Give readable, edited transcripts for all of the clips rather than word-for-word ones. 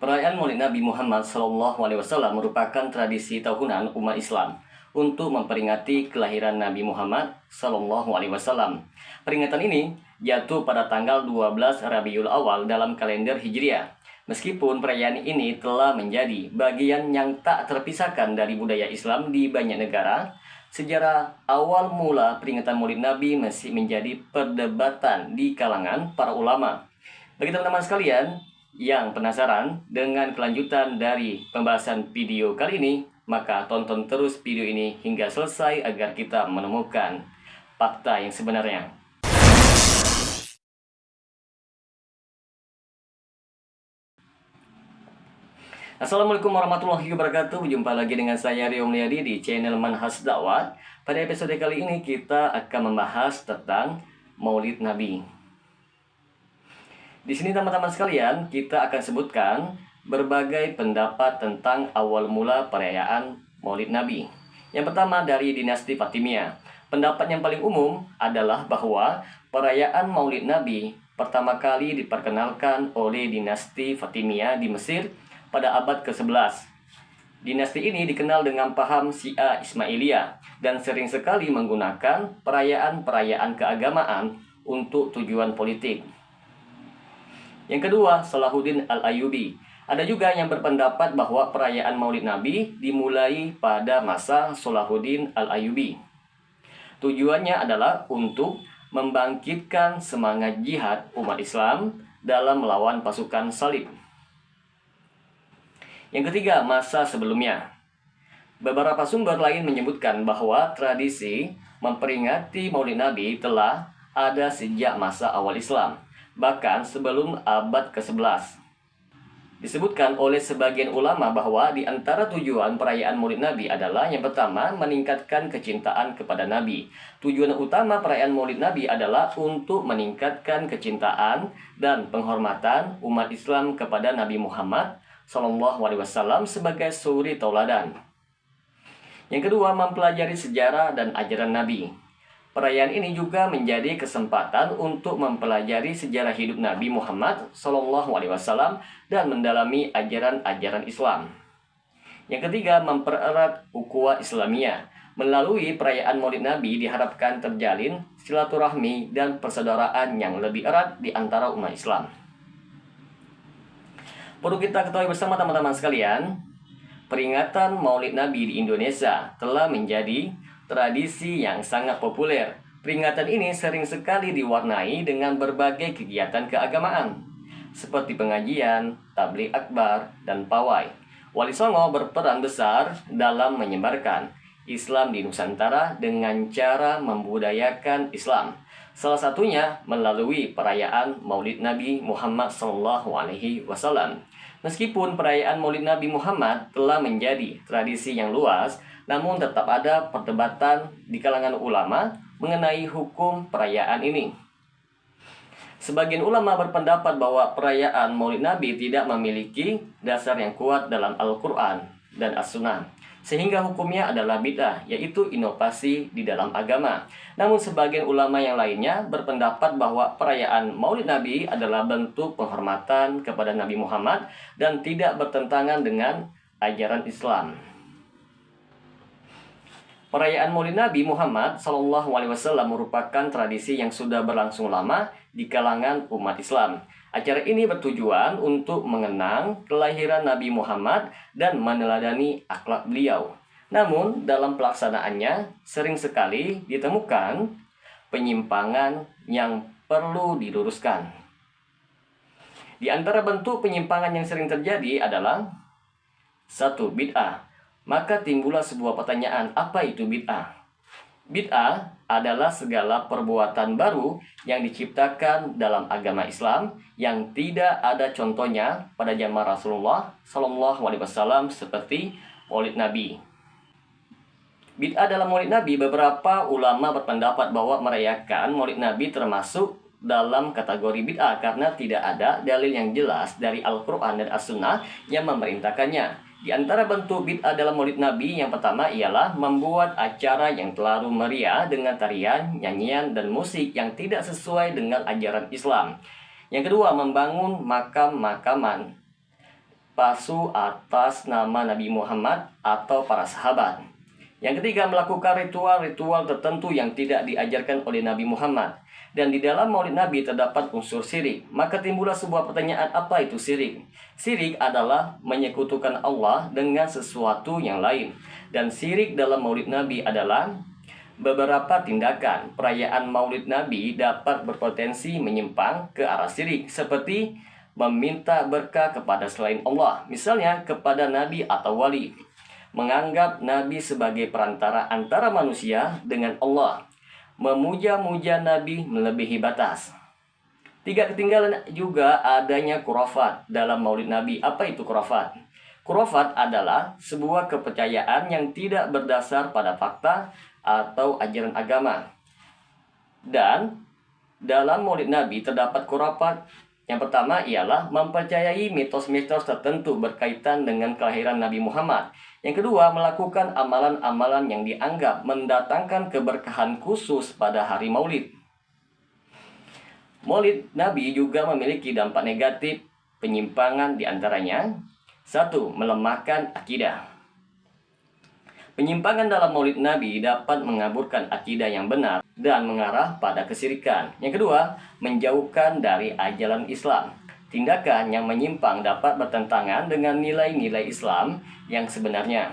Perayaan Maulid Nabi Muhammad SAW merupakan tradisi tahunan umat Islam untuk memperingati kelahiran Nabi Muhammad SAW. Peringatan ini jatuh pada tanggal 12 Rabiul Awal dalam kalender Hijriah. Meskipun perayaan ini telah menjadi bagian yang tak terpisahkan dari budaya Islam di banyak negara, sejarah awal mula peringatan Maulid Nabi masih menjadi perdebatan di kalangan para ulama. Bagi teman-teman sekalian yang penasaran dengan kelanjutan dari pembahasan video kali ini, maka tonton terus video ini hingga selesai agar kita menemukan fakta yang sebenarnya. Assalamualaikum warahmatullahi wabarakatuh. Berjumpa lagi dengan saya Rio Mulyadi di channel Manhaj Dakwah. Pada episode kali ini kita akan membahas tentang Maulid Nabi. Di sini teman-teman sekalian, kita akan sebutkan berbagai pendapat tentang awal mula perayaan Maulid Nabi. Yang pertama dari dinasti Fatimiyah. Pendapat yang paling umum adalah bahwa perayaan Maulid Nabi pertama kali diperkenalkan oleh dinasti Fatimiyah di Mesir pada abad ke-11. Dinasti ini dikenal dengan paham Syiah Ismailiyah dan sering sekali menggunakan perayaan-perayaan keagamaan untuk tujuan politik. Yang kedua, Salahuddin Al-Ayyubi. Ada juga yang berpendapat bahwa perayaan Maulid Nabi dimulai pada masa Salahuddin Al-Ayyubi. Tujuannya adalah untuk membangkitkan semangat jihad umat Islam dalam melawan pasukan salib. Yang ketiga, masa sebelumnya. Beberapa sumber lain menyebutkan bahwa tradisi memperingati Maulid Nabi telah ada sejak masa awal Islam, bahkan sebelum abad ke-11. Disebutkan oleh sebagian ulama bahwa di antara tujuan perayaan Maulid Nabi adalah yang pertama, meningkatkan kecintaan kepada Nabi. Tujuan utama perayaan Maulid Nabi adalah untuk meningkatkan kecintaan dan penghormatan umat Islam kepada Nabi Muhammad SAW sebagai suri tauladan. Yang kedua, mempelajari sejarah dan ajaran Nabi. Perayaan ini juga menjadi kesempatan untuk mempelajari sejarah hidup Nabi Muhammad SAW dan mendalami ajaran-ajaran Islam. Yang ketiga, mempererat ukhuwah Islamiyah. Melalui perayaan Maulid Nabi diharapkan terjalin silaturahmi dan persaudaraan yang lebih erat di antara umat Islam. Perlu kita ketahui bersama teman-teman sekalian, peringatan Maulid Nabi di Indonesia telah menjadi tradisi yang sangat populer. Peringatan ini sering sekali diwarnai dengan berbagai kegiatan keagamaan, seperti pengajian, tabligh akbar, dan pawai. Wali Songo berperan besar dalam menyebarkan Islam di Nusantara dengan cara membudayakan Islam. Salah satunya melalui perayaan Maulid Nabi Muhammad SAW. Meskipun perayaan Maulid Nabi Muhammad telah menjadi tradisi yang luas, namun tetap ada perdebatan di kalangan ulama mengenai hukum perayaan ini. Sebagian ulama berpendapat bahwa perayaan Maulid Nabi tidak memiliki dasar yang kuat dalam Al-Quran dan As-Sunnah, sehingga hukumnya adalah bid'ah, yaitu inovasi di dalam agama. Namun sebagian ulama yang lainnya berpendapat bahwa perayaan Maulid Nabi adalah bentuk penghormatan kepada Nabi Muhammad dan tidak bertentangan dengan ajaran Islam. Perayaan Maulid Nabi Muhammad SAW merupakan tradisi yang sudah berlangsung lama di kalangan umat Islam. Acara ini bertujuan untuk mengenang kelahiran Nabi Muhammad dan meneladani akhlak beliau. Namun, dalam pelaksanaannya sering sekali ditemukan penyimpangan yang perlu diluruskan. Di antara bentuk penyimpangan yang sering terjadi adalah 1. Bid'ah. Maka timbullah sebuah pertanyaan, apa itu bid'ah? Bid'ah adalah segala perbuatan baru yang diciptakan dalam agama Islam yang tidak ada contohnya pada zaman Rasulullah SAW seperti Maulid Nabi. Bid'ah dalam Maulid Nabi, beberapa ulama berpendapat bahwa merayakan Maulid Nabi termasuk dalam kategori bid'ah karena tidak ada dalil yang jelas dari Al-Quran dan As-Sunnah yang memerintahkannya. Di antara bentuk bid'ah dalam Maulid Nabi yang pertama ialah membuat acara yang terlalu meriah dengan tarian, nyanyian, dan musik yang tidak sesuai dengan ajaran Islam. Yang kedua, membangun makam-makaman palsu atas nama Nabi Muhammad atau para sahabat. Yang ketiga, melakukan ritual-ritual tertentu yang tidak diajarkan oleh Nabi Muhammad. Dan di dalam maulid Nabi terdapat unsur syirik. Maka timbullah sebuah pertanyaan, apa itu syirik? Syirik adalah menyekutukan Allah dengan sesuatu yang lain. Dan syirik dalam maulid Nabi adalah beberapa tindakan. Perayaan maulid Nabi dapat berpotensi menyimpang ke arah syirik, seperti meminta berkah kepada selain Allah, misalnya kepada Nabi atau wali. Menganggap Nabi sebagai perantara antara manusia dengan Allah. Memuja-muja Nabi melebihi batas. Tidak ketinggalan juga adanya khurafat dalam maulid Nabi. Apa itu khurafat? Khurafat adalah sebuah kepercayaan yang tidak berdasar pada fakta atau ajaran agama. Dan dalam maulid Nabi terdapat khurafat. Yang pertama ialah mempercayai mitos-mitos tertentu berkaitan dengan kelahiran Nabi Muhammad. Yang kedua, melakukan amalan-amalan yang dianggap mendatangkan keberkahan khusus pada hari maulid. Maulid Nabi juga memiliki dampak negatif, penyimpangan diantaranya. 1. Melemahkan akidah. Penyimpangan dalam maulid Nabi dapat mengaburkan akidah yang benar dan mengarah pada kesyirikan. Yang kedua, menjauhkan dari ajaran Islam. Tindakan yang menyimpang dapat bertentangan dengan nilai-nilai Islam yang sebenarnya.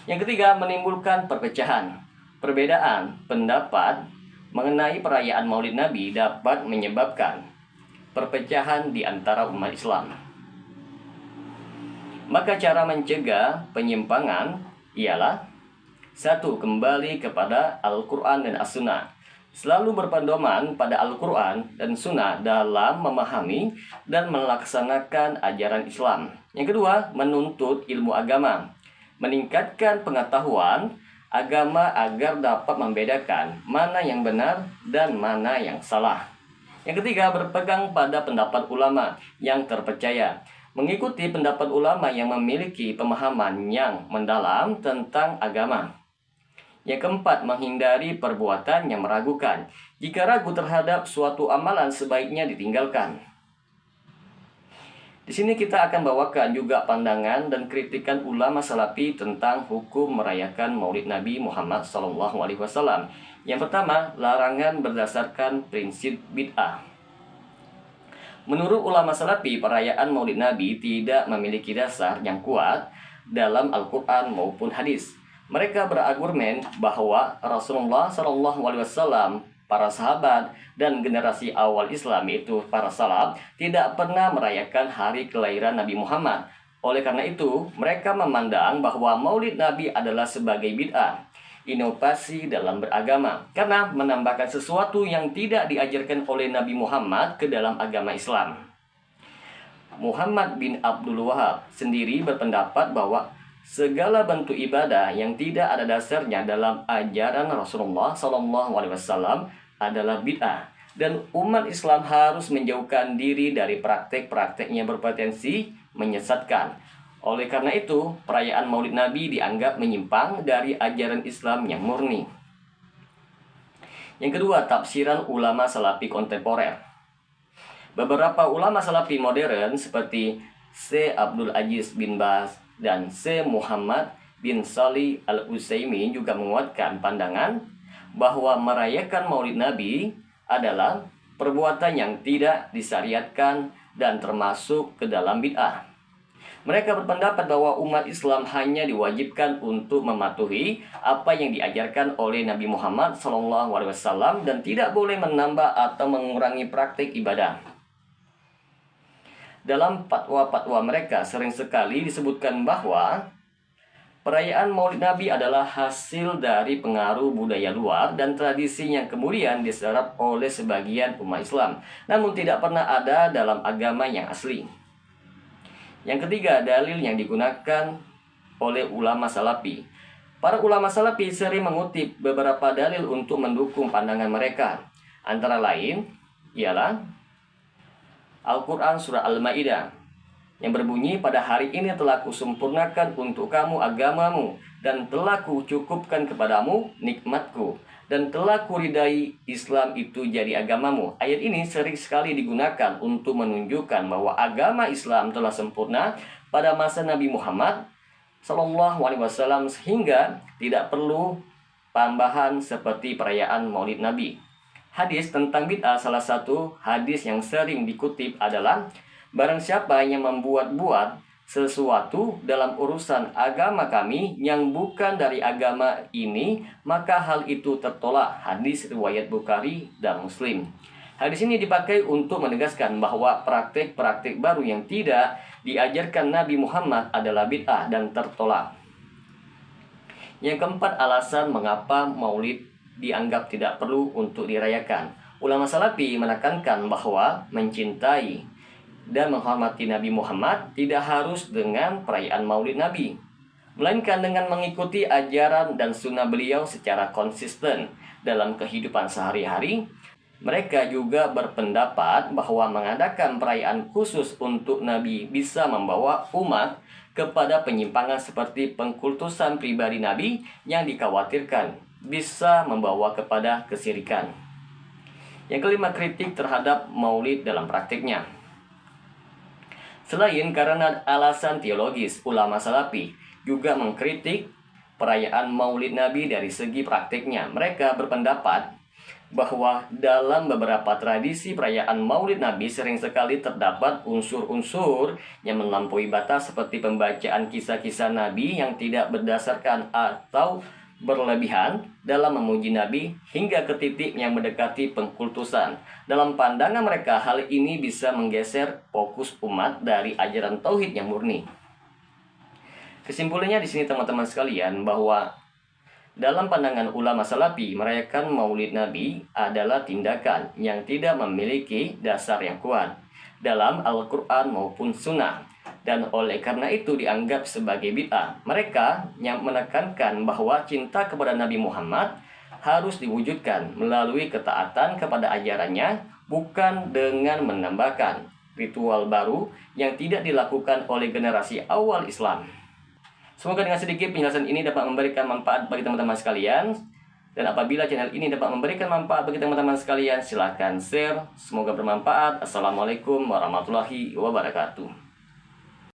Yang ketiga, menimbulkan perpecahan. Perbedaan pendapat mengenai perayaan maulid Nabi dapat menyebabkan perpecahan di antara umat Islam. Maka cara mencegah penyimpangan ialah 1. Kembali kepada Al-Quran dan As-Sunnah. Selalu berpedoman pada Al-Quran dan Sunnah dalam memahami dan melaksanakan ajaran Islam. Yang kedua, menuntut ilmu agama. Meningkatkan pengetahuan agama agar dapat membedakan mana yang benar dan mana yang salah. Yang ketiga, berpegang pada pendapat ulama yang terpercaya. Mengikuti pendapat ulama yang memiliki pemahaman yang mendalam tentang agama. Yang keempat, menghindari perbuatan yang meragukan. Jika ragu terhadap suatu amalan, sebaiknya ditinggalkan. Di sini kita akan bawakan juga pandangan dan kritikan ulama salafi tentang hukum merayakan maulid Nabi Muhammad SAW. Yang pertama, larangan berdasarkan prinsip bid'ah. Menurut ulama salafi, perayaan maulid Nabi tidak memiliki dasar yang kuat dalam Al-Quran maupun hadis. Mereka berargumen bahwa Rasulullah SAW, para sahabat, dan generasi awal Islam yaitu para salaf tidak pernah merayakan hari kelahiran Nabi Muhammad. Oleh karena itu, mereka memandang bahwa maulid Nabi adalah sebagai bid'ah, inovasi dalam beragama, karena menambahkan sesuatu yang tidak diajarkan oleh Nabi Muhammad ke dalam agama Islam. Muhammad bin Abdul Wahab sendiri berpendapat bahwa segala bentuk ibadah yang tidak ada dasarnya dalam ajaran Rasulullah SAW adalah bid'ah, dan umat Islam harus menjauhkan diri dari praktek-praktek yang berpotensi menyesatkan. Oleh karena itu, perayaan maulid Nabi dianggap menyimpang dari ajaran Islam yang murni. Yang kedua, tafsiran ulama salafi kontemporer. Beberapa ulama salafi modern seperti Syekh Abdul Aziz bin Baz dan Syekh Muhammad bin Shalih Al-Utsaimin juga menguatkan pandangan bahwa merayakan maulid Nabi adalah perbuatan yang tidak disyariatkan dan termasuk ke dalam bid'ah. Mereka berpendapat bahwa umat Islam hanya diwajibkan untuk mematuhi apa yang diajarkan oleh Nabi Muhammad SAW dan tidak boleh menambah atau mengurangi praktik ibadah. Dalam fatwa-fatwa mereka sering sekali disebutkan bahwa perayaan maulid Nabi adalah hasil dari pengaruh budaya luar dan tradisi yang kemudian diserap oleh sebagian umat Islam, namun tidak pernah ada dalam agama yang asli. Yang ketiga, dalil yang digunakan oleh ulama salafi. Para ulama salafi sering mengutip beberapa dalil untuk mendukung pandangan mereka. Antara lain ialah Al-Quran Surah Al-Ma'idah yang berbunyi, pada hari ini telah kusempurnakan untuk kamu agamamu dan telah kucukupkan kepadamu nikmatku. dan telah kuridai Islam itu jadi agamamu. Ayat ini sering sekali digunakan untuk menunjukkan bahwa agama Islam telah sempurna pada masa Nabi Muhammad SAW, sehingga tidak perlu tambahan seperti perayaan Maulid Nabi. Hadis tentang bid'ah, salah satu hadis yang sering dikutip adalah, barang siapa yang membuat-buat sesuatu dalam urusan agama kami yang bukan dari agama ini, maka hal itu tertolak. Hadis riwayat Bukhari dan Muslim. Hadis ini dipakai untuk menegaskan bahwa praktik-praktik baru yang tidak diajarkan Nabi Muhammad adalah bid'ah dan tertolak. Yang keempat, alasan mengapa Maulid dianggap tidak perlu untuk dirayakan. Ulama Salafi menekankan bahwa mencintai dan menghormati Nabi Muhammad tidak harus dengan perayaan Maulid Nabi, melainkan dengan mengikuti ajaran dan sunnah beliau secara konsisten dalam kehidupan sehari-hari. Mereka juga berpendapat bahwa mengadakan perayaan khusus untuk Nabi bisa membawa umat kepada penyimpangan seperti pengkultusan pribadi Nabi yang dikhawatirkan bisa membawa kepada kesyirikan. Yang kelima, kritik terhadap Maulid dalam praktiknya. Selain karena alasan teologis, ulama Salafi juga mengkritik perayaan Maulid Nabi dari segi praktiknya. Mereka berpendapat bahwa dalam beberapa tradisi perayaan Maulid Nabi sering sekali terdapat unsur-unsur yang melampaui batas, seperti pembacaan kisah-kisah Nabi yang tidak berdasarkan atau berlebihan dalam memuji Nabi hingga ke titik yang mendekati pengkultusan. Dalam pandangan mereka, hal ini bisa menggeser fokus umat dari ajaran tauhid yang murni. Kesimpulannya di sini teman-teman sekalian, bahwa dalam pandangan ulama Salafi, merayakan Maulid Nabi adalah tindakan yang tidak memiliki dasar yang kuat dalam Al-Quran maupun Sunnah, dan oleh karena itu dianggap sebagai bid'ah. Mereka yang menekankan bahwa cinta kepada Nabi Muhammad harus diwujudkan melalui ketaatan kepada ajarannya, bukan dengan menambahkan ritual baru yang tidak dilakukan oleh generasi awal Islam. Semoga dengan sedikit penjelasan ini dapat memberikan manfaat bagi teman-teman sekalian. Dan apabila channel ini dapat memberikan manfaat bagi teman-teman sekalian, silahkan share. Semoga bermanfaat. Assalamualaikum warahmatullahi wabarakatuh.